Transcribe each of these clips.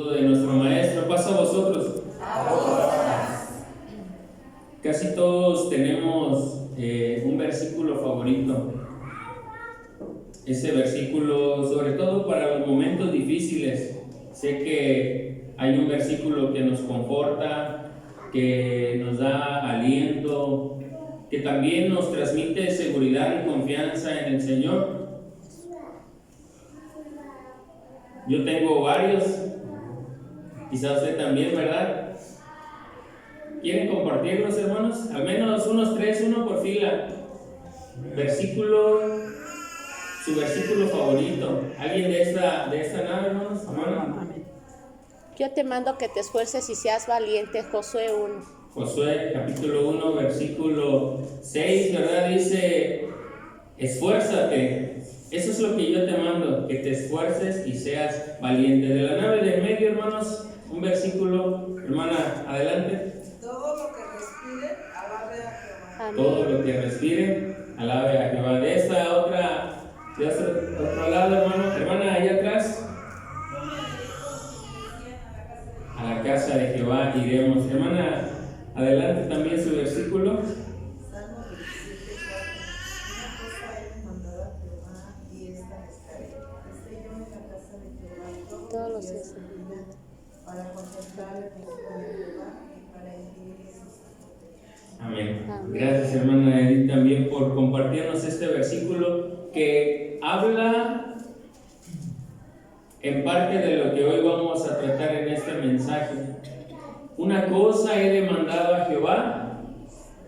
saludo de nuestro maestro. Pasa a vosotros. Casi todos tenemos un versículo favorito. Ese versículo, sobre todo para los momentos difíciles. Sé que hay un versículo que nos conforta, que nos da aliento, que también nos transmite seguridad y confianza en el Señor. Yo tengo varios, quizá usted también, ¿verdad? ¿Quieren compartirlos, hermanos? Al menos unos 3, uno por fila. Su versículo favorito. ¿Alguien de esta nave, hermanos? Amén. Yo te mando que te esfuerces y seas valiente, Josué 1. Josué capítulo 1, versículo 6, ¿verdad? Dice, esfuérzate. Eso es lo que yo te mando, que te esfuerces y seas valiente. De la nave de medio, hermanos, un versículo. Hermana, adelante. Todo lo que respire, alabe a Jehová. Amén. Todo lo que respire, alabe a Jehová. De esta otra, de otro lado, hermano, hermana, allá atrás. A la casa de Jehová iremos. Hermana, adelante también su versículo. Salmo 27, 4. Una cosa he demandado a Jehová y esta buscaré. Esté yo en la casa de Jehová Todos los días días. de mi vida, para contemplar el rostro de Jehová y para inquirir sus estados. Amén. Amén. Gracias, hermana Edith, también por compartirnos este versículo que habla en parte de lo que hoy vamos a tratar en este mensaje. Una cosa he demandado a Jehová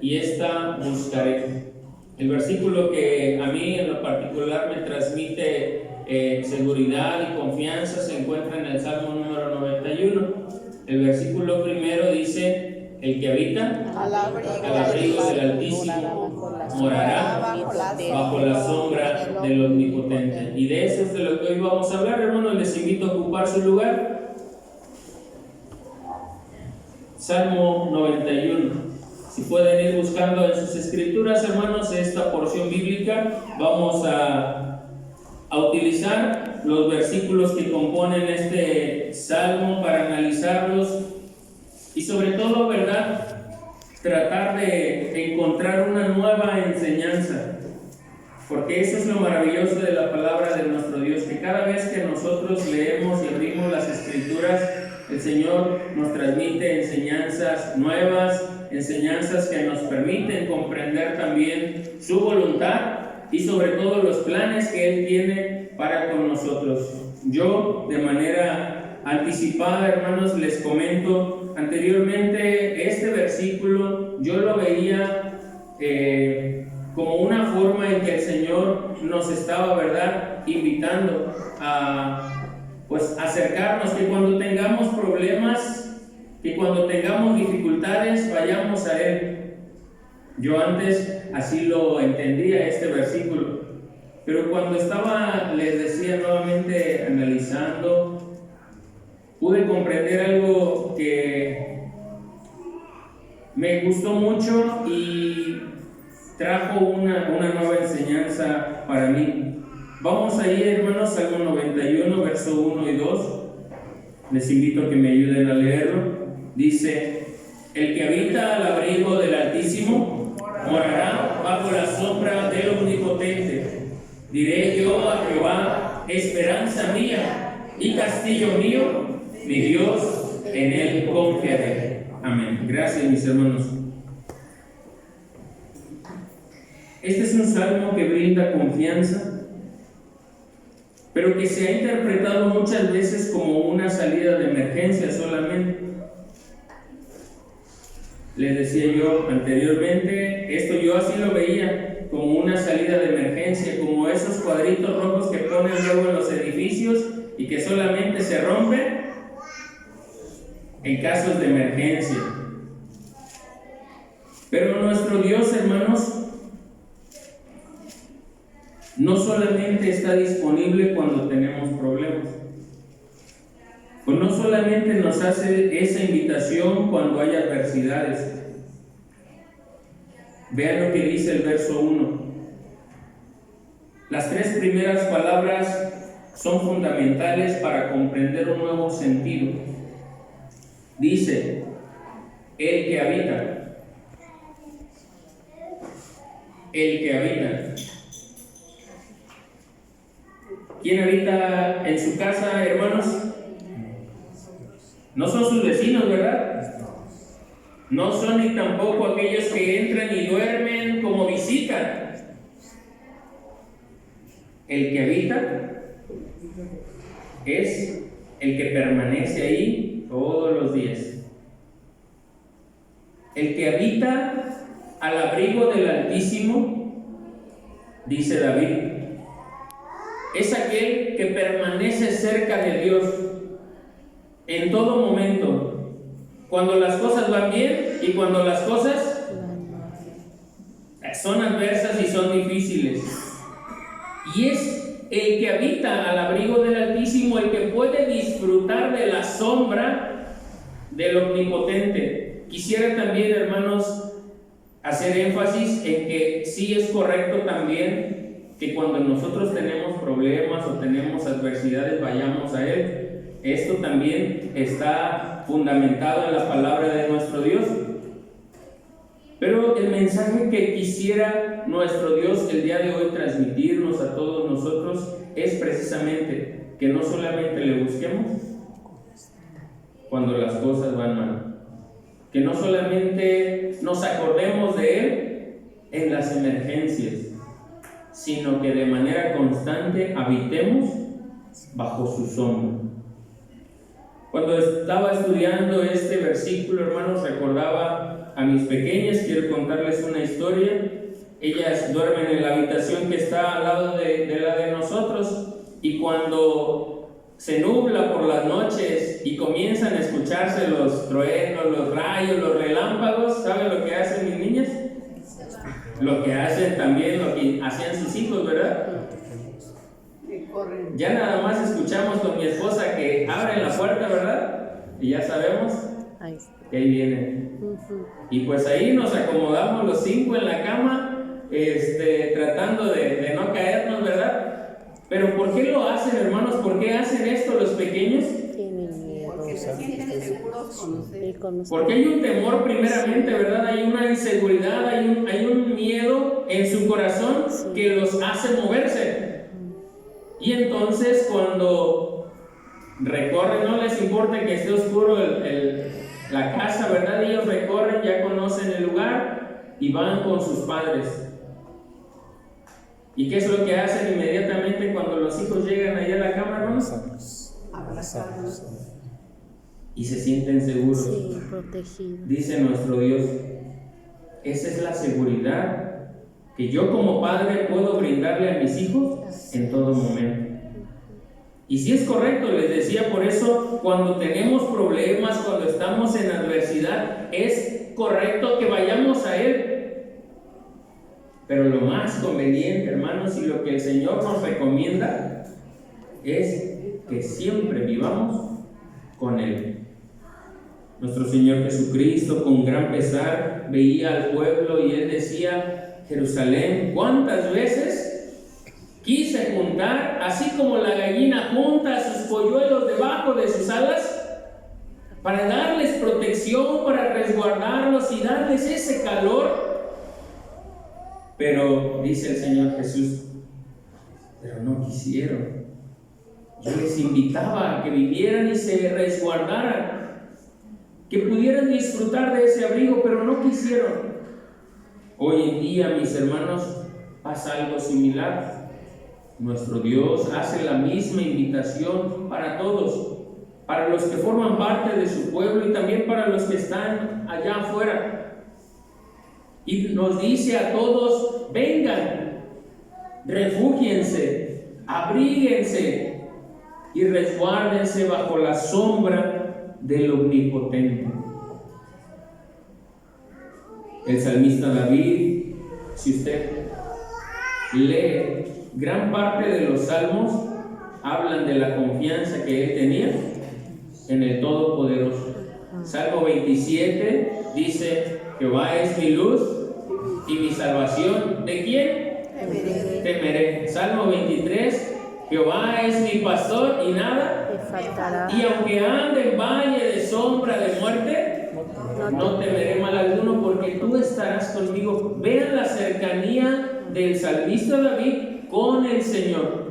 y esta buscaré. El versículo que a mí en lo particular me transmite seguridad y confianza se encuentra en el Salmo número 91. El versículo primero dice: el que habita Al abrigo del Altísimo morará bajo la sombra del Omnipotente. Y de eso es de lo que hoy vamos a hablar, hermanos. Les invito a ocupar su lugar. Salmo 91. Si pueden ir buscando en sus escrituras, hermanos, esta porción bíblica, vamos a utilizar los versículos que componen este salmo para analizarlos y sobre todo, ¿verdad?, tratar de encontrar una nueva enseñanza, porque eso es lo maravilloso de la palabra de nuestro Dios, que cada vez que nosotros leemos y abrimos las escrituras, el Señor nos transmite enseñanzas nuevas, enseñanzas que nos permiten comprender también su voluntad y sobre todo los planes que Él tiene para con nosotros. Yo, de manera anticipada, hermanos, les comento anteriormente, este versículo yo lo veía como una forma en que el Señor nos estaba, ¿verdad?, invitando a acercarnos, que cuando tengamos problemas, que cuando tengamos dificultades, vayamos a Él. Yo antes así lo entendía este versículo, pero cuando les decía nuevamente analizando, pude comprender algo que me gustó mucho y trajo una nueva enseñanza para mí. Vamos a ir, hermanos, Salmo 91, verso 1 y 2. Les invito a que me ayuden a leerlo. Dice: el que habita al abrigo del Altísimo morará bajo la sombra del Omnipotente. Diré yo a Jehová, esperanza mía y castillo mío, mi Dios, en Él confiaré. Amén. Gracias, mis hermanos. Este es un salmo que brinda confianza, pero que se ha interpretado muchas veces como una salida de emergencia solamente. Les decía yo anteriormente, esto yo así lo veía, como una salida de emergencia, como esos cuadritos rojos que ponen luego en los edificios y que solamente se rompen en casos de emergencia. Pero nuestro Dios, hermanos, no solamente está disponible cuando tenemos problemas, pues no solamente nos hace esa invitación cuando hay adversidades. Vean lo que dice el verso 1. Las 3 primeras palabras son fundamentales para comprender un nuevo sentido. Dice, el que habita. El que habita. ¿Quién habita en su casa, hermanos? No son sus vecinos, ¿verdad? No son ni tampoco aquellos que entran y duermen como visita. El que habita es el que permanece ahí todos los días. El que habita al abrigo del Altísimo, dice David, es aquel que permanece cerca de Dios en todo momento, cuando las cosas van bien y cuando las cosas son adversas y son difíciles. Y es el que habita al abrigo del Altísimo, el que puede disfrutar de la sombra del Omnipotente. Quisiera también, hermanos, hacer énfasis en que sí es correcto también que cuando nosotros tenemos problemas o tenemos adversidades vayamos a Él. Esto también está fundamentado en la palabra de nuestro Dios. Pero el mensaje que quisiera nuestro Dios el día de hoy transmitirnos a todos nosotros es precisamente que no solamente le busquemos cuando las cosas van mal, que no solamente nos acordemos de Él en las emergencias, sino que de manera constante habitemos bajo su sombra. Cuando estaba estudiando este versículo, hermanos, recordaba a mis pequeñas. Quiero contarles una historia. Ellas duermen en la habitación que está al lado de la de nosotros, y cuando se nubla por las noches y comienzan a escucharse los truenos, los rayos, los relámpagos, ¿saben lo que hacen mis niñas? Lo que hacen también, lo que hacían sus hijos, ¿verdad? Ya nada más escuchamos con mi esposa que abren la puerta, ¿verdad? Y ya sabemos que ahí vienen. Y pues ahí nos acomodamos los 5 en la cama, tratando de no caernos, ¿verdad? Pero ¿por qué lo hacen, hermanos? ¿Por qué hacen esto los pequeños? Tienen miedo. Porque se sienten seguros con usted. Porque hay un temor primeramente, ¿verdad? Hay una inseguridad, hay un miedo en su corazón que los hace moverse. Y entonces cuando recorren, no les importa que esté oscuro la casa, ¿verdad? Ellos recorren, ya conocen el lugar y van con sus padres. ¿Y qué es lo que hacen inmediatamente cuando los hijos llegan allá a la cama, hermanos? Abrazarlos. Y se sienten seguros. Sí, protegidos. Dice nuestro Dios, esa es la seguridad que yo como padre puedo brindarle a mis hijos en todo momento. Y si es correcto, les decía, por eso cuando tenemos problemas, cuando estamos en adversidad, es correcto que vayamos a Él. Pero lo más conveniente, hermanos, y lo que el Señor nos recomienda es que siempre vivamos con Él. Nuestro Señor Jesucristo, con gran pesar, veía al pueblo y Él decía: Jerusalén, ¿cuántas veces quise juntar, así como la gallina junta sus polluelos debajo de sus alas, para darles protección, para resguardarlos y darles ese calor? Pero dice el Señor Jesús, pero no quisieron. Yo les invitaba a que vivieran y se resguardaran, que pudieran disfrutar de ese abrigo, pero no quisieron. Hoy en día, mis hermanos, pasa algo similar. Nuestro Dios hace la misma invitación para todos, para los que forman parte de su pueblo y también para los que están allá afuera. Y nos dice a todos: vengan, refúgiense, abríguense y resguárdense bajo la sombra del Omnipotente. El salmista David, si usted lee gran parte de los salmos, hablan de la confianza que él tenía en el Todopoderoso. Salmo 27 dice: Jehová es mi luz y mi salvación. ¿De quién? Temeré. Temeré. Salmo 23 Jehová es mi pastor y nada. Me faltará. Y aunque ande en valle de sombra de muerte, no temeré mal alguno, porque tú estarás conmigo. Vean la cercanía del salmista David con el Señor.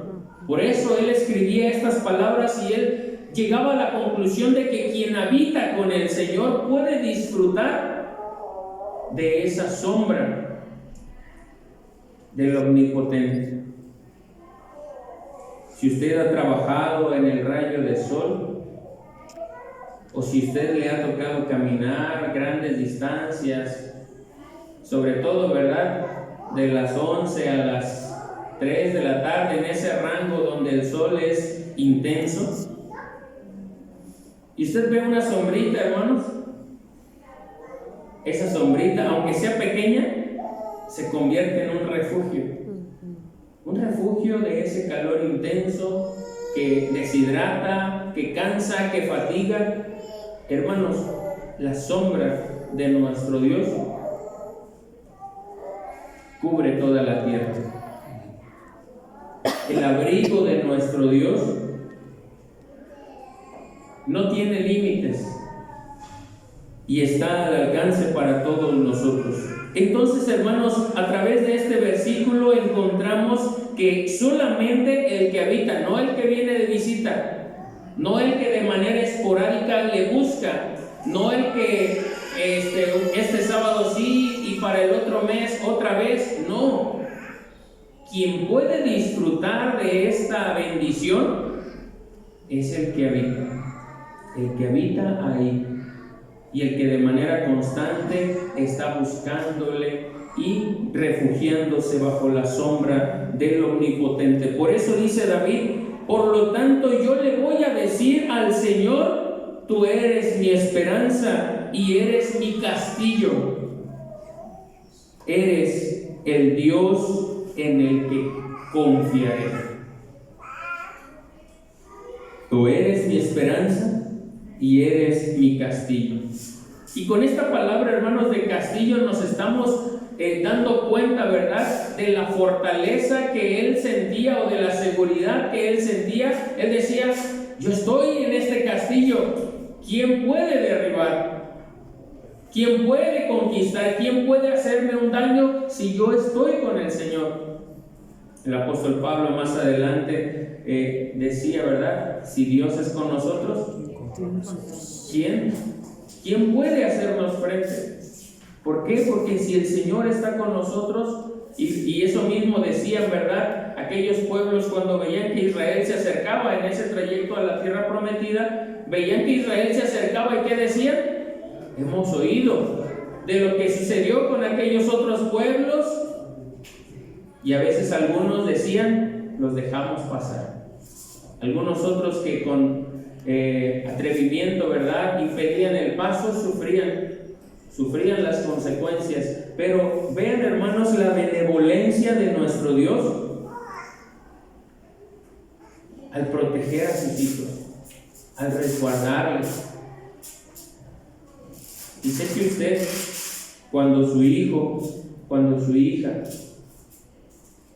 Por eso él escribía estas palabras y él llegaba a la conclusión de que quien habita con el Señor puede disfrutar de esa sombra del Omnipotente. Si usted ha trabajado en el rayo del sol, o si usted le ha tocado caminar grandes distancias, sobre todo, ¿verdad?, de las 11 a las 3 de la tarde, en ese rango donde el sol es intenso, y usted ve una sombrita, hermanos, esa sombrita, aunque sea pequeña, se convierte en un refugio de ese calor intenso que deshidrata, que cansa, que fatiga. Hermanos, la sombra de nuestro Dios cubre toda la tierra. El abrigo de nuestro Dios no tiene límites y está al alcance para todos nosotros. Entonces, hermanos, a través de este versículo encontramos que solamente el que habita, no el que viene de visita, no el que de manera esporádica le busca, no el que este sábado sí y para el otro mes otra vez, no. Quien puede disfrutar de esta bendición es el que habita ahí, y el que de manera constante está buscándole y refugiándose bajo la sombra del Omnipotente. Por eso dice David: por lo tanto yo le voy a decir al Señor, tú eres mi esperanza y eres mi castillo. Eres el Dios en el que confiaré. Tú eres mi esperanza y eres mi castillo. Y con esta palabra, hermanos, de castillo, nos estamos dando cuenta, ¿verdad?, de la fortaleza que él sentía, o de la seguridad que él sentía. Él decía: yo estoy en este castillo. ¿Quién puede derribar? ¿Quién puede conquistar? ¿Quién puede hacerme un daño si yo estoy con el Señor? El apóstol Pablo más adelante decía, ¿verdad?, si Dios es con nosotros, ¿quién puede hacernos frente? ¿Por qué? Porque si el Señor está con nosotros, y eso mismo decían, ¿verdad?, aquellos pueblos cuando veían que Israel se acercaba en ese trayecto a la tierra prometida, veían que Israel se acercaba, ¿y qué decían? Hemos oído de lo que sucedió con aquellos otros pueblos, y a veces algunos decían: los dejamos pasar. Algunos otros que con atrevimiento, ¿verdad?, impedían el paso, sufrían las consecuencias. Pero vean, hermanos, la benevolencia de nuestro Dios al proteger a sus hijos, al resguardarles. Y sé que usted, cuando su hijo, cuando su hija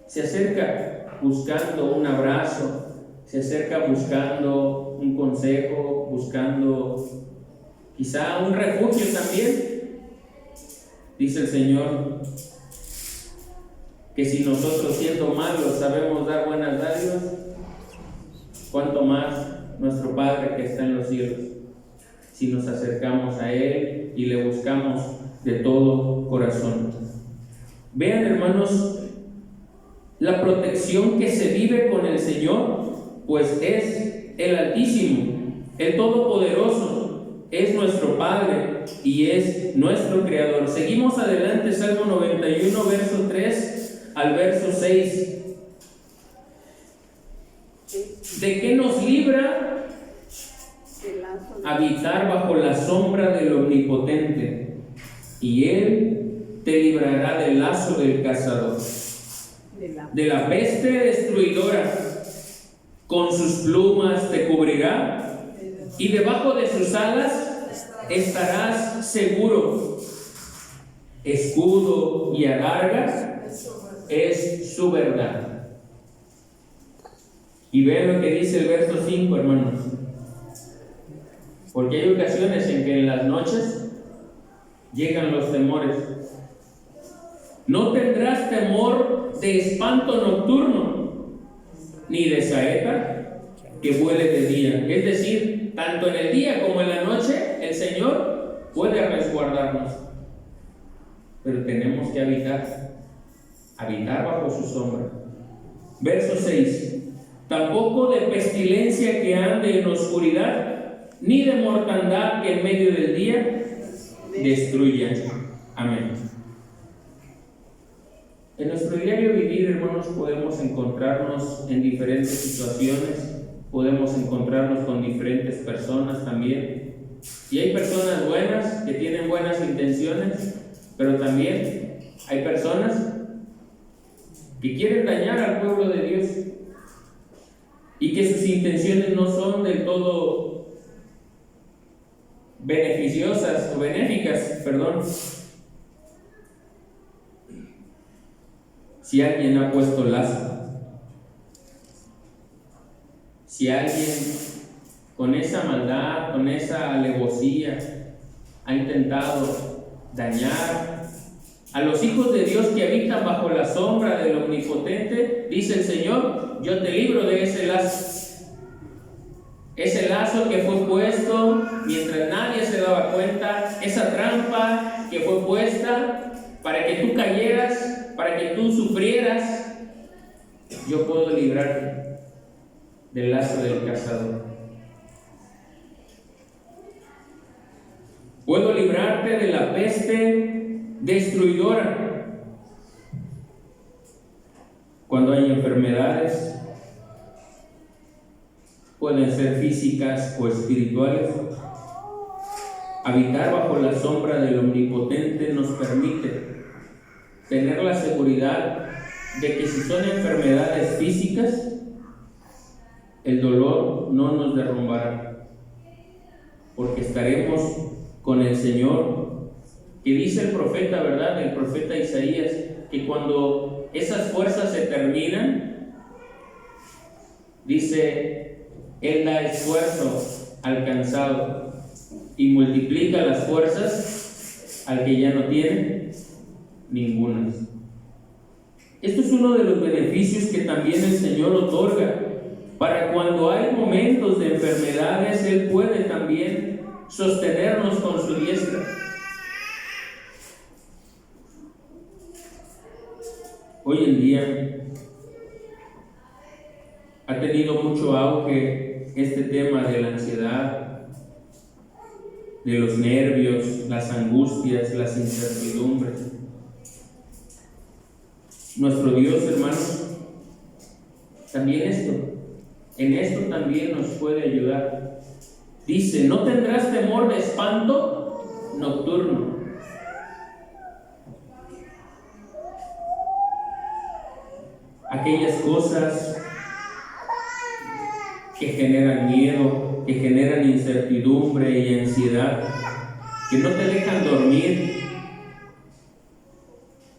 se acerca buscando un abrazo, se acerca buscando un consejo, buscando quizá un refugio también, dice el Señor que si nosotros, siendo malos, sabemos dar buenas dádivas, cuánto más nuestro Padre que está en los cielos, si nos acercamos a Él y le buscamos de todo corazón. Vean, hermanos, la protección que se vive con el Señor, pues es el Altísimo, el Todopoderoso, es nuestro Padre y es nuestro Creador. Seguimos adelante, Salmo 91, verso 3 al verso 6. ¿De qué nos libra? Habitar bajo la sombra del Omnipotente, y Él te librará del lazo del cazador, de la peste destruidora. Con sus plumas te cubrirá, y debajo de sus alas estarás seguro. Escudo y adarga es su verdad. Y vean lo que dice el verso 5, hermanos. Porque hay ocasiones en que en las noches llegan los temores. No tendrás temor de espanto nocturno, ni de saeta que vuele de día. Es decir, tanto en el día como en la noche, el Señor puede resguardarnos. Pero tenemos que habitar bajo su sombra. Verso 6. Tampoco de pestilencia que ande en oscuridad, ni de mortandad que en medio del día destruya. Amén. En nuestro diario vivir, hermanos, podemos encontrarnos en diferentes situaciones, podemos encontrarnos con diferentes personas también. Y hay personas buenas que tienen buenas intenciones, pero también hay personas que quieren dañar al pueblo de Dios y que sus intenciones no son del todo beneficiosas o benéficas, perdón. Si alguien ha puesto lazo, si alguien con esa maldad, con esa alevosía ha intentado dañar a los hijos de Dios que habitan bajo la sombra del Omnipotente, dice el Señor, yo te libro de ese lazo. Ese lazo que fue puesto mientras nadie se daba cuenta, esa trampa que fue puesta para que tú cayeras, para que tú sufrieras, yo puedo librarte del lazo del cazador. Puedo librarte de la peste destruidora. Cuando hay enfermedades, pueden ser físicas o espirituales, habitar bajo la sombra del Omnipotente nos permite tener la seguridad de que si son enfermedades físicas, el dolor no nos derrumbará, porque estaremos con el Señor, que dice el profeta, ¿verdad? El profeta Isaías, que cuando esas fuerzas se terminan, dice, Él da esfuerzo al cansado y multiplica las fuerzas al que ya no tiene ninguna. Esto es uno de los beneficios que también el Señor otorga. Para cuando hay momentos de enfermedades, Él puede también sostenernos con su diestra. Hoy en día ha tenido mucho auge este tema de la ansiedad, de los nervios, las angustias, las incertidumbres. Nuestro Dios, hermanos, también en esto también nos puede ayudar. Dice, no tendrás temor de espanto nocturno. Aquellas cosas que generan miedo, que generan incertidumbre y ansiedad, que no te dejan dormir,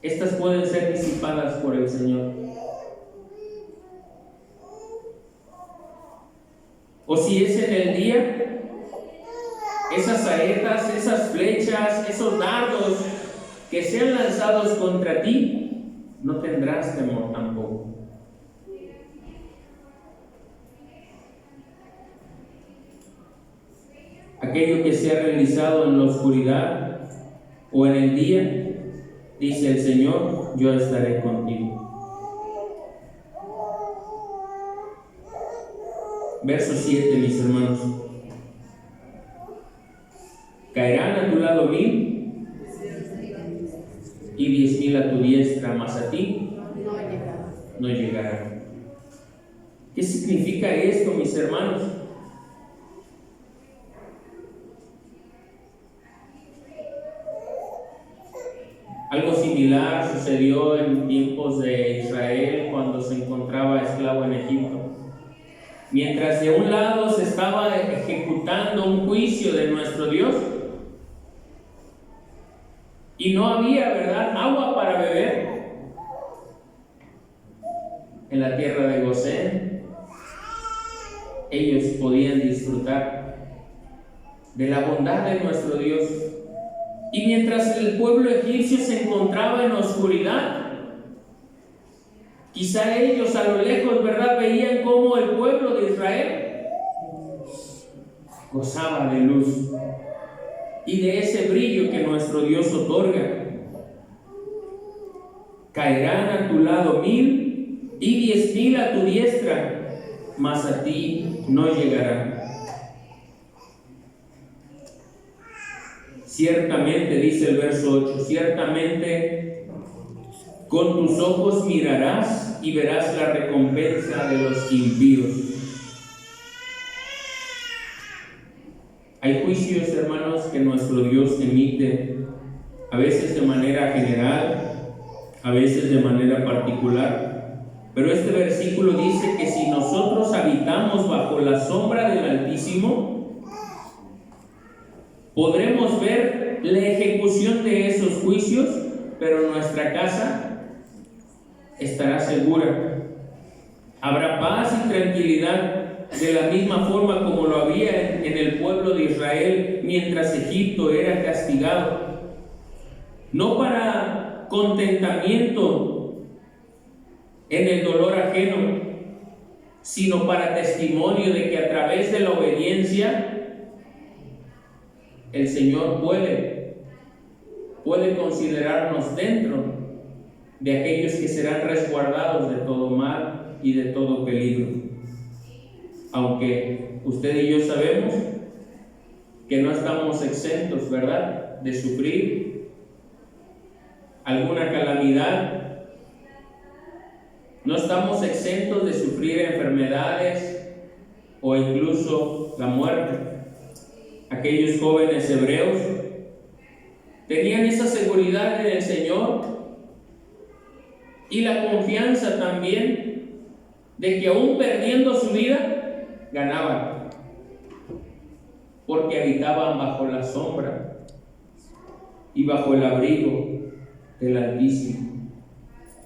estas pueden ser disipadas por el Señor. O si es en el día, esas saetas, esas flechas, esos dardos que sean lanzados contra ti, no tendrás temor tampoco. Aquello que sea realizado en la oscuridad o en el día, dice el Señor, yo estaré contigo. Verso 7, mis hermanos. Caerán a tu lado 1000 y 10,000 a tu diestra, mas a ti no llegarán. ¿Qué significa esto, mis hermanos? Algo similar sucedió en tiempos de Israel cuando se encontraba esclavo en Egipto. Mientras de un lado se estaba ejecutando un juicio de nuestro Dios y no había, ¿verdad?, agua para beber en la tierra de Gosén, ellos podían disfrutar de la bondad de nuestro Dios. Y mientras el pueblo egipcio se encontraba en oscuridad, quizá ellos a lo lejos, ¿verdad?, veían cómo el pueblo de Israel gozaba de luz y de ese brillo que nuestro Dios otorga. Caerán a tu lado 1000 y 10,000 a tu diestra, mas a ti no llegarán. Ciertamente, dice el verso 8, ciertamente con tus ojos mirarás y verás la recompensa de los impíos. Hay juicios, hermanos, que nuestro Dios emite, a veces de manera general, a veces de manera particular. Pero este versículo dice que si nosotros habitamos bajo la sombra del Altísimo, podremos ver la ejecución de esos juicios, pero nuestra casa estará segura. Habrá paz y tranquilidad de la misma forma como lo había en el pueblo de Israel mientras Egipto era castigado. No para contentamiento en el dolor ajeno, sino para testimonio de que a través de la obediencia el Señor puede considerarnos dentro de aquellos que serán resguardados de todo mal y de todo peligro. Aunque usted y yo sabemos que no estamos exentos, ¿verdad?, de sufrir alguna calamidad. No estamos exentos de sufrir enfermedades o incluso la muerte. Aquellos jóvenes hebreos tenían esa seguridad en el Señor y la confianza también de que aún perdiendo su vida, ganaban, porque habitaban bajo la sombra y bajo el abrigo del Altísimo.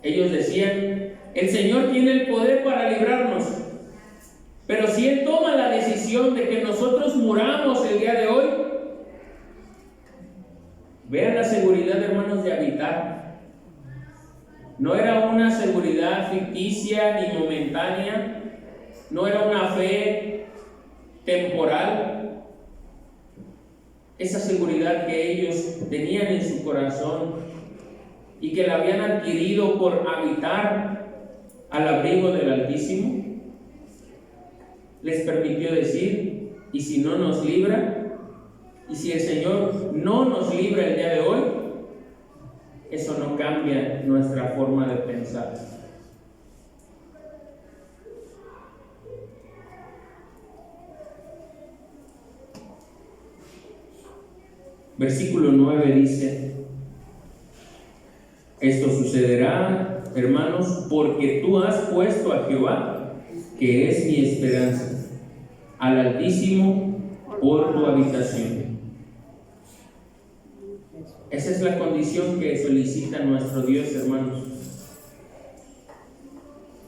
Ellos decían: el Señor tiene el poder para librarnos, pero si Él toma la decisión de que nosotros muramos el día de hoy, vean la seguridad, hermanos, de habitar. No era una seguridad ficticia ni momentánea, no era una fe temporal. Esa seguridad que ellos tenían en su corazón y que la habían adquirido por habitar al abrigo del Altísimo, les permitió decir: y si no nos libra, y si el Señor no nos libra el día de hoy, eso no cambia nuestra forma de pensar. Versículo 9 dice: esto sucederá, hermanos, porque tú has puesto a Jehová, que es mi esperanza, al Altísimo por tu habitación. Esa es la condición que solicita nuestro Dios, hermanos.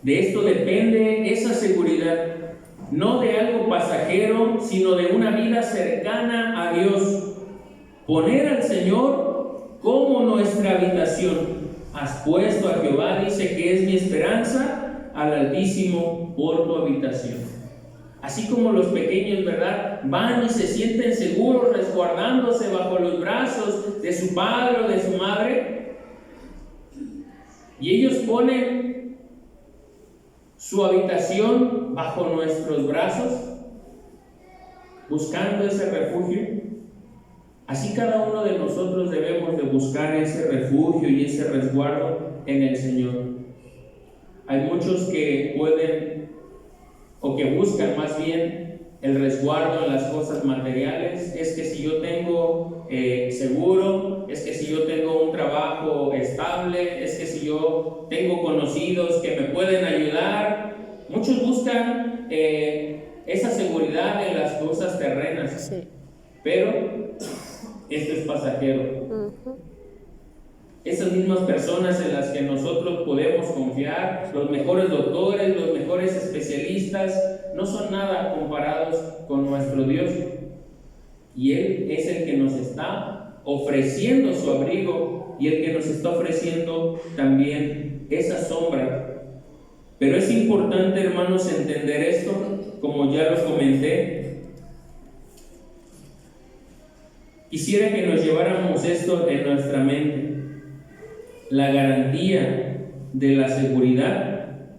De esto depende esa seguridad, no de algo pasajero, sino de una vida cercana a Dios. Poner al Señor como nuestra habitación. Has puesto a Jehová, dice, que es mi esperanza, al Altísimo por tu habitación. Así como los pequeños, ¿verdad?, van y se sienten seguros resguardándose bajo los brazos de su padre o de su madre, y ellos ponen su habitación bajo nuestros brazos, buscando ese refugio. Así cada uno de nosotros debemos de buscar ese refugio y ese resguardo en el Señor. Hay muchos que pueden, o que buscan más bien, el resguardo en las cosas materiales. Es que si yo tengo seguro, es que si yo tengo un trabajo estable, es que si yo tengo conocidos que me pueden ayudar. Muchos buscan esa seguridad en las cosas terrenas, sí. Pero esto es pasajero. esas mismas personas en las que nosotros podemos confiar, los mejores doctores, los mejores especialistas, no son nada comparados con nuestro Dios. Y Él es el que nos está ofreciendo su abrigo y el que nos está ofreciendo también esa sombra. Pero es importante, hermanos, entender esto, como ya lo comenté. Quisiera que nos lleváramos esto en nuestra mente. La garantía de la seguridad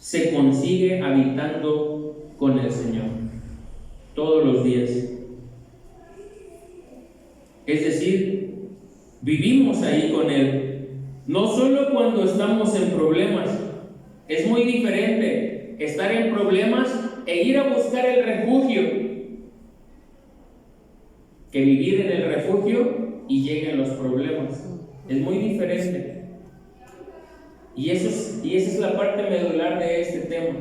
se consigue habitando con el Señor todos los días. Es decir, vivimos ahí con Él, no solo cuando estamos en problemas. Es muy diferente estar en problemas e ir a buscar el refugio que vivir en el refugio y lleguen los problemas. Es muy diferente. Y esa es la parte medular de este tema.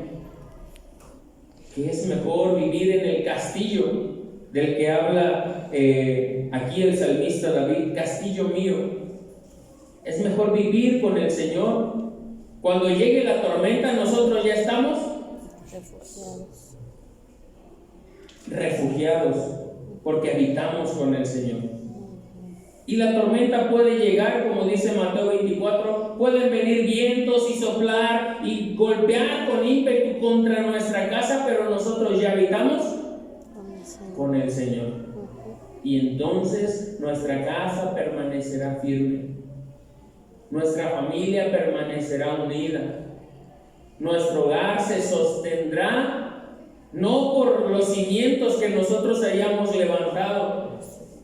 Que es mejor vivir en el castillo del que habla aquí el salmista David, castillo mío. Es mejor vivir con el Señor. Cuando llegue la tormenta, nosotros ya estamos refugiados, porque habitamos con el Señor. Y la tormenta puede llegar, como dice Mateo 24, pueden venir vientos y soplar y golpear con ímpetu contra nuestra casa, pero nosotros ya habitamos con el Señor. Y entonces nuestra casa permanecerá firme, nuestra familia permanecerá unida, nuestro hogar se sostendrá no por los cimientos que nosotros hayamos levantado,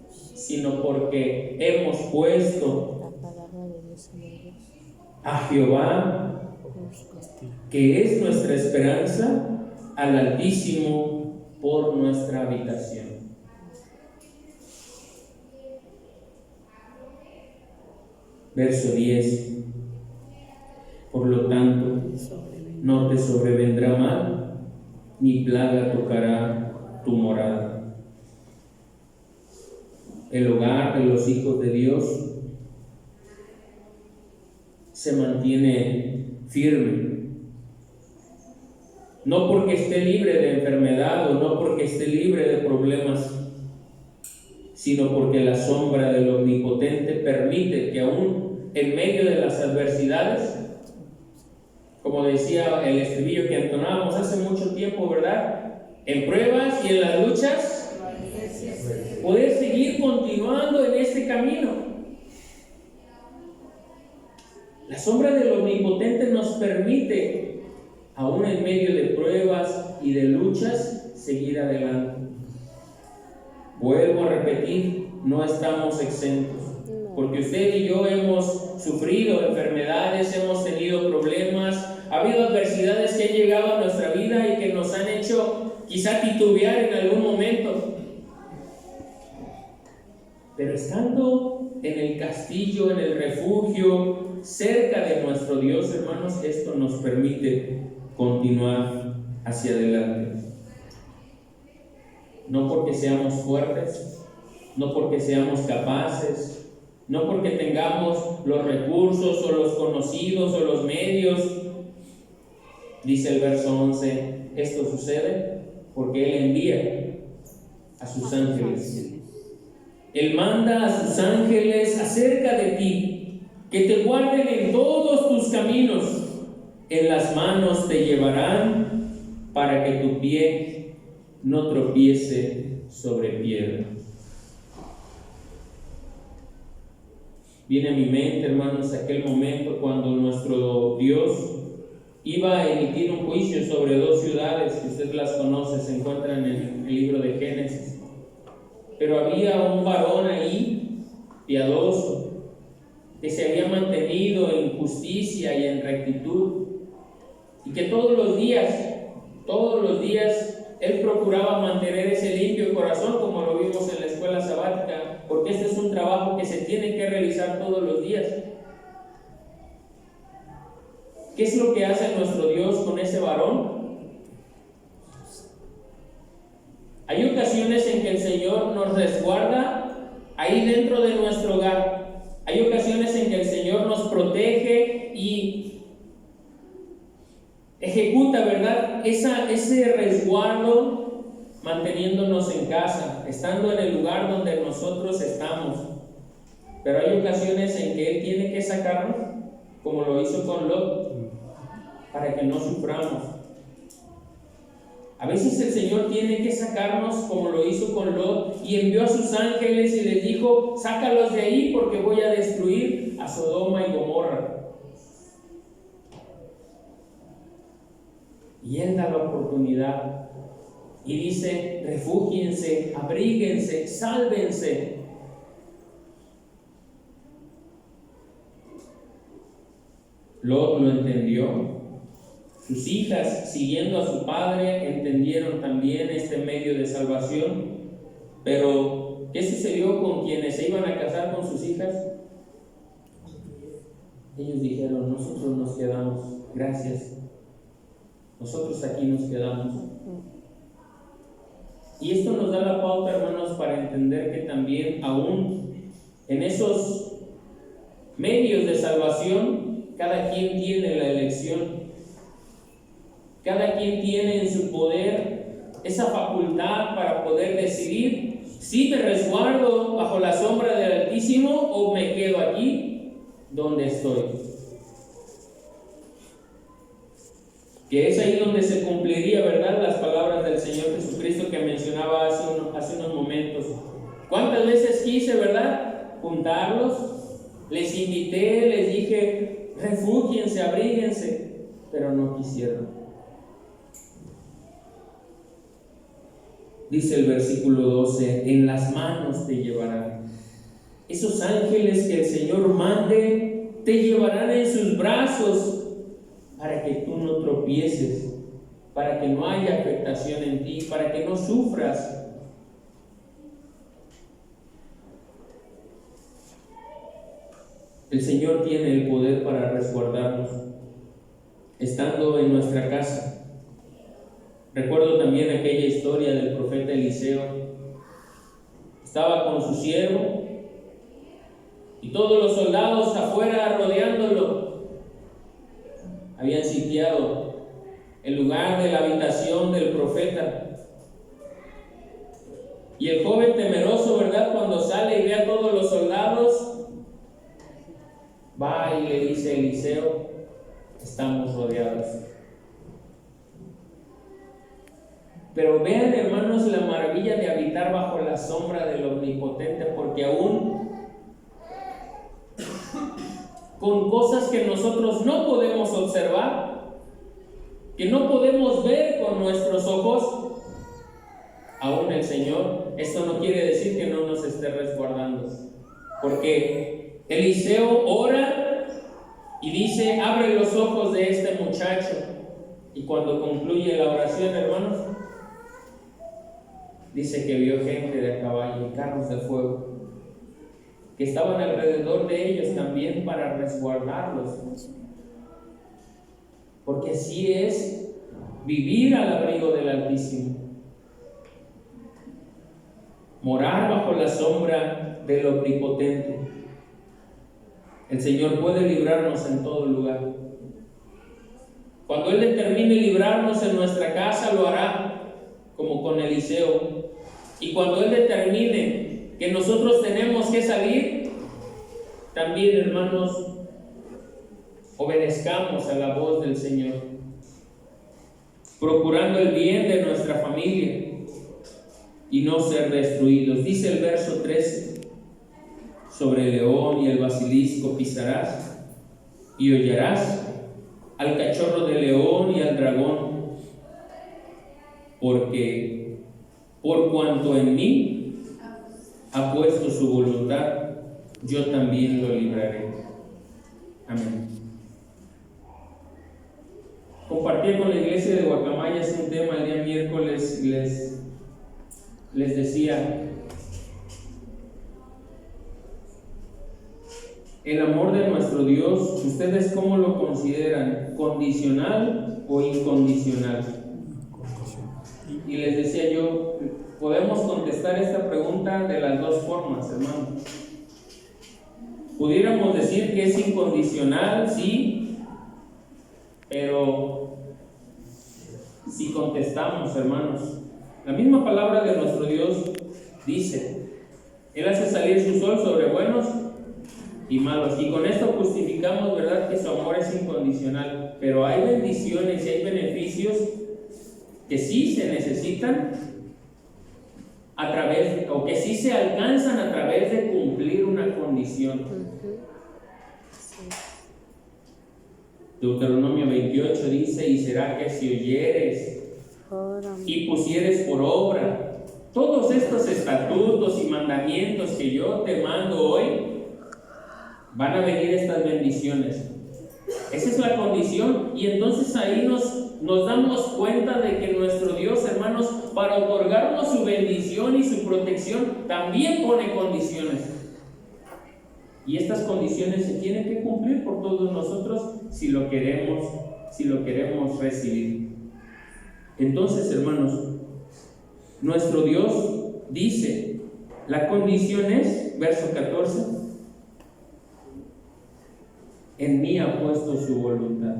sino porque hemos puesto a Jehová, que es nuestra esperanza, al Altísimo por nuestra habitación. Verso 10. Por lo tanto, no te sobrevendrá mal, ni plaga tocará tu morada. El hogar de los hijos de Dios se mantiene firme, no porque esté libre de enfermedad o no porque esté libre de problemas, sino porque la sombra del Omnipotente permite que aún en medio de las adversidades, como decía el estribillo que entonábamos hace mucho tiempo, ¿verdad? En pruebas y en las luchas, poder seguir continuando en este camino. La sombra del Omnipotente nos permite, aún en medio de pruebas y de luchas, seguir adelante. Vuelvo a repetir, no estamos exentos, porque usted y yo hemos sufrido enfermedades, hemos tenido problemas, ha habido adversidades que han llegado a nuestra vida y que nos han hecho quizá titubear en algún momento. Pero estando en el castillo, en el refugio, cerca de nuestro Dios, hermanos, esto nos permite continuar hacia adelante. No porque seamos fuertes, no porque seamos capaces, no porque tengamos los recursos o los conocidos o los medios. Dice el verso 11, esto sucede porque Él envía a sus ángeles. Él manda a sus ángeles acerca de ti, que te guarden en todos tus caminos. En las manos te llevarán para que tu pie no tropiece sobre piedra. Viene a mi mente, hermanos, aquel momento cuando nuestro Dios iba a emitir un juicio sobre dos ciudades, que usted las conoce, se encuentran en el libro de Génesis. Pero había un varón ahí, piadoso, que se había mantenido en justicia y en rectitud, y que todos los días, él procuraba mantener ese limpio corazón, como lo vimos en la escuela sabática, porque este es un trabajo que se tiene que realizar todos los días. ¿Qué es lo que hace nuestro Dios con ese varón? Hay ocasiones en que el Señor nos resguarda ahí dentro de nuestro hogar. Hay ocasiones en que el Señor nos protege y ejecuta, ¿verdad?, ese resguardo, manteniéndonos en casa, estando en el lugar donde nosotros estamos. Pero hay ocasiones en que Él tiene que sacarnos, como lo hizo con Lot, para que no suframos. A veces el Señor tiene que sacarnos, como lo hizo con Lot, y envió a sus ángeles y les dijo: sácalos de ahí porque voy a destruir a Sodoma y Gomorra. Y Él da la oportunidad y dice: refúgiense, abríguense, sálvense. Lot lo entendió. Sus hijas, siguiendo a su padre, entendieron también este medio de salvación. Pero, ¿qué sucedió con quienes se iban a casar con sus hijas? Ellos dijeron: nosotros nos quedamos, gracias. Nosotros aquí nos quedamos. Y esto nos da la pauta, hermanos, para entender que también, aún en esos medios de salvación, cada quien tiene la elección. Cada quien tiene en su poder esa facultad para poder decidir si me resguardo bajo la sombra del Altísimo o me quedo aquí donde estoy. Que es ahí donde se cumpliría, ¿verdad?, las palabras del Señor Jesucristo que mencionaba hace unos momentos. ¿Cuántas veces quise, verdad, juntarlos? Les invité, les dije: refúgiense, abríguense, pero no quisieron. Dice el versículo 12: en las manos te llevarán. Esos ángeles que el Señor mande te llevarán en sus brazos para que tú no tropieces, para que no haya afectación en ti, para que no sufras. El Señor tiene el poder para resguardarnos, estando en nuestra casa. Recuerdo también aquella historia del profeta Eliseo. Estaba con su siervo y todos los soldados afuera rodeándolo. Habían sitiado el lugar de la habitación del profeta. Y el joven temeroso, ¿verdad?, cuando sale y ve a todos los soldados, va y le dice a Eliseo: estamos rodeados. Pero vean, hermanos, la maravilla de habitar bajo la sombra del Omnipotente, porque aún con cosas que nosotros no podemos observar, que no podemos ver con nuestros ojos, aún el Señor, esto no quiere decir que no nos esté resguardando, porque Eliseo ora y dice: abre los ojos de este muchacho. Y cuando concluye la oración, hermanos, dice que vio gente de a caballo y carros de fuego que estaban alrededor de ellos también para resguardarlos. Porque así es vivir al abrigo del Altísimo, morar bajo la sombra del Omnipotente. El Señor puede librarnos en todo lugar. Cuando Él determine librarnos en nuestra casa, lo hará, como con Eliseo. Y cuando Él determine que nosotros tenemos que salir, también, hermanos, obedezcamos a la voz del Señor, procurando el bien de nuestra familia y no ser destruidos. Dice el verso 13: sobre el león y el basilisco pisarás y hollarás, al cachorro de león y al dragón, porque por cuanto en mí ha puesto su voluntad, yo también lo libraré. Amén. Compartí con la iglesia de Guacamayas un tema el día miércoles y les decía: el amor de nuestro Dios, ¿ustedes cómo lo consideran? ¿Condicional o incondicional? Y les decía yo, podemos contestar esta pregunta de las dos formas, hermanos. Pudiéramos decir que es incondicional, sí, pero si contestamos, hermanos, la misma palabra de nuestro Dios dice: Él hace salir su sol sobre buenos y malos, y con esto justificamos, ¿verdad?, que su amor es incondicional. Pero hay bendiciones y hay beneficios que sí se necesitan a través, o que sí se alcanzan a través de cumplir una condición. Sí. Deuteronomio 28 dice: y será que si oyeres y pusieres por obra todos estos estatutos y mandamientos que yo te mando hoy, van a venir estas bendiciones. Esa es la condición, y entonces ahí nos damos cuenta de que nuestro Dios, hermanos, para otorgarnos su bendición y su protección, también pone condiciones. Y estas condiciones se tienen que cumplir por todos nosotros si lo queremos recibir. Entonces, hermanos, nuestro Dios dice, la condición es, verso 14, en mí ha puesto su voluntad.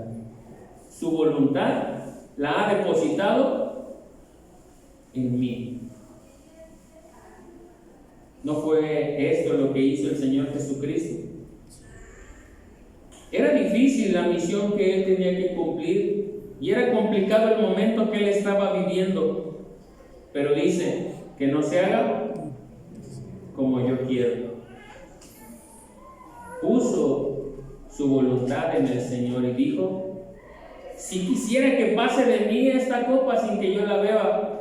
Su voluntad la ha depositado en mí. ¿No fue esto lo que hizo el Señor Jesucristo? Era difícil la misión que Él tenía que cumplir y era complicado el momento que Él estaba viviendo, pero dice que no se haga como yo quiero. Puso su voluntad en el Señor y dijo: si quisiera que pase de mí esta copa sin que yo la beba,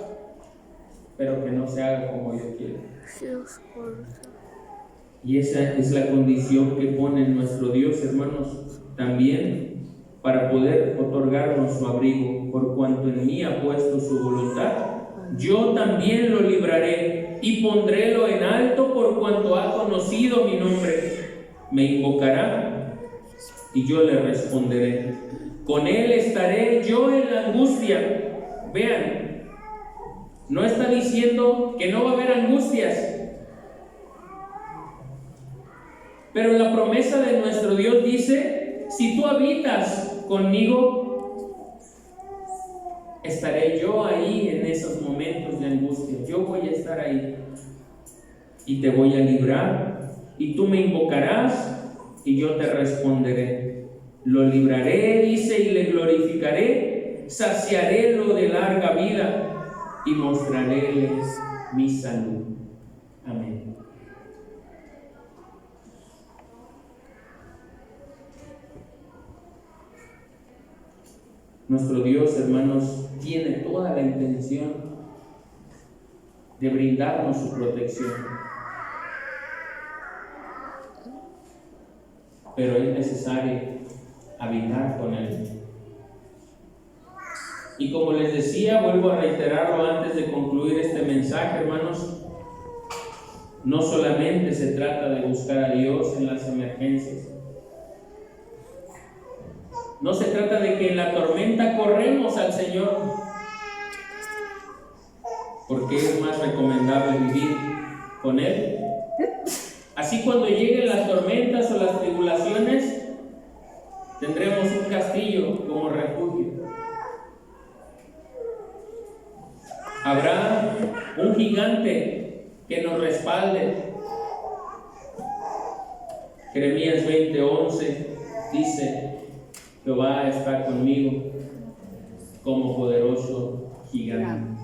pero que no se haga como yo quiero. Y esa es la condición que pone nuestro Dios, hermanos, también para poder otorgarnos su abrigo. Por cuanto en mí ha puesto su voluntad, yo también lo libraré y pondrélo en alto, por cuanto ha conocido mi nombre. Me invocará y yo le responderé. Con él estaré yo en la angustia. Vean, no está diciendo que no va a haber angustias, pero la promesa de nuestro Dios dice: si tú habitas conmigo, estaré yo ahí en esos momentos de angustia. Yo voy a estar ahí y te voy a librar, y tú me invocarás y yo te responderé. Lo libraré, dice, y le glorificaré, saciaré lo de larga vida y mostraréles mi salud. Amén. Nuestro Dios, hermanos, tiene toda la intención de brindarnos su protección, pero es necesario habitar con Él. Y como les decía, vuelvo a reiterarlo antes de concluir este mensaje, hermanos, no solamente se trata de buscar a Dios en las emergencias. No se trata de que en la tormenta corremos al Señor, porque es más recomendable vivir con Él. Así, cuando lleguen las tormentas o las tribulaciones, tendremos un castillo como refugio. Habrá un gigante que nos respalde. Jeremías 20:11 dice: Jehová está conmigo como poderoso gigante.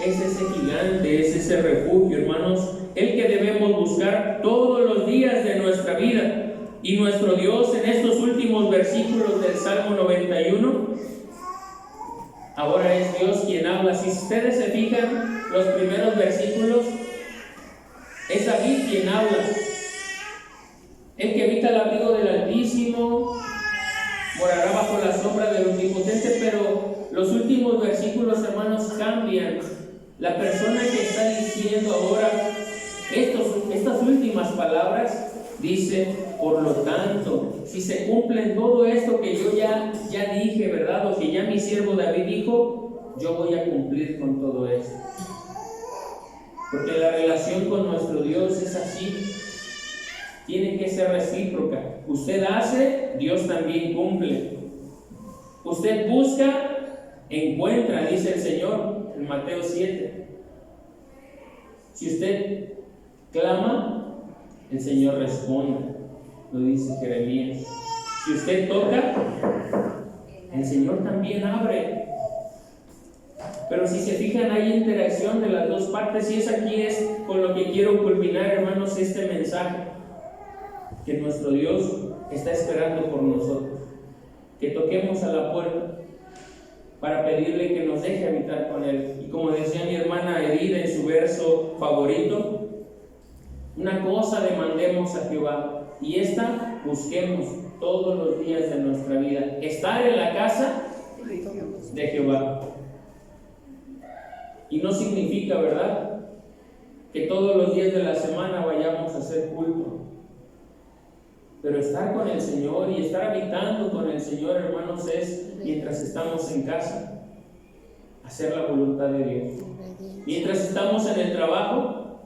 Es ese gigante, es ese refugio, hermanos, el que debemos buscar todos los días de nuestra vida. Y nuestro Dios, en estos últimos versículos del Salmo 91, ahora es Dios quien habla. Si ustedes se fijan, los primeros versículos, es David quien habla. El que habita el abrigo del Altísimo morará bajo la sombra del Omnipotente. Pero los últimos versículos, hermanos, cambian. La persona que está diciendo ahora estas últimas palabras dice: por lo tanto, si se cumple todo esto que yo ya dije, ¿verdad? O que ya mi siervo David dijo, yo voy a cumplir con todo esto. porque la relación con nuestro Dios es así. Tiene que ser recíproca. Usted hace, Dios también cumple. Usted busca, encuentra, dice el Señor en Mateo 7. Si usted clama, el Señor responde, lo dice Jeremías. Si usted toca, el Señor también abre. Pero si se fijan, hay interacción de las dos partes, y aquí es con lo que quiero culminar, hermanos, este mensaje. Que nuestro Dios está esperando por nosotros, que toquemos a la puerta para pedirle que nos deje habitar con Él. Y como decía mi hermana Edith en su verso favorito, una cosa demandemos a Jehová, y esta busquemos todos los días de nuestra vida: estar en la casa de Jehová. Y no significa, ¿verdad?, que todos los días de la semana vayamos a hacer culto. Pero estar con el Señor y estar habitando con el Señor, hermanos, es mientras estamos en casa, hacer la voluntad de Dios. Mientras estamos en el trabajo,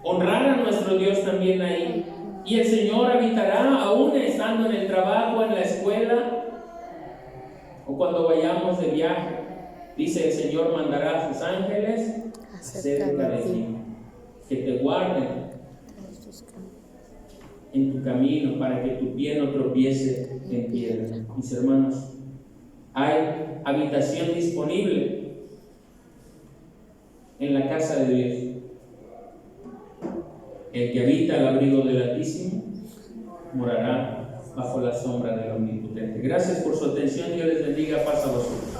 honrar a nuestro Dios también ahí. Y el Señor habitará aún estando en el trabajo, en la escuela, o cuando vayamos de viaje. Dice: el Señor mandará a sus ángeles acerca de ti, que te guarden en tu camino, para que tu pie no tropiece en piedra. Mis hermanos, hay habitación disponible en la casa de Dios. El que habita al abrigo del Altísimo morará bajo la sombra del Omnipotente. Gracias por su atención. Dios les bendiga. Paz a vosotros.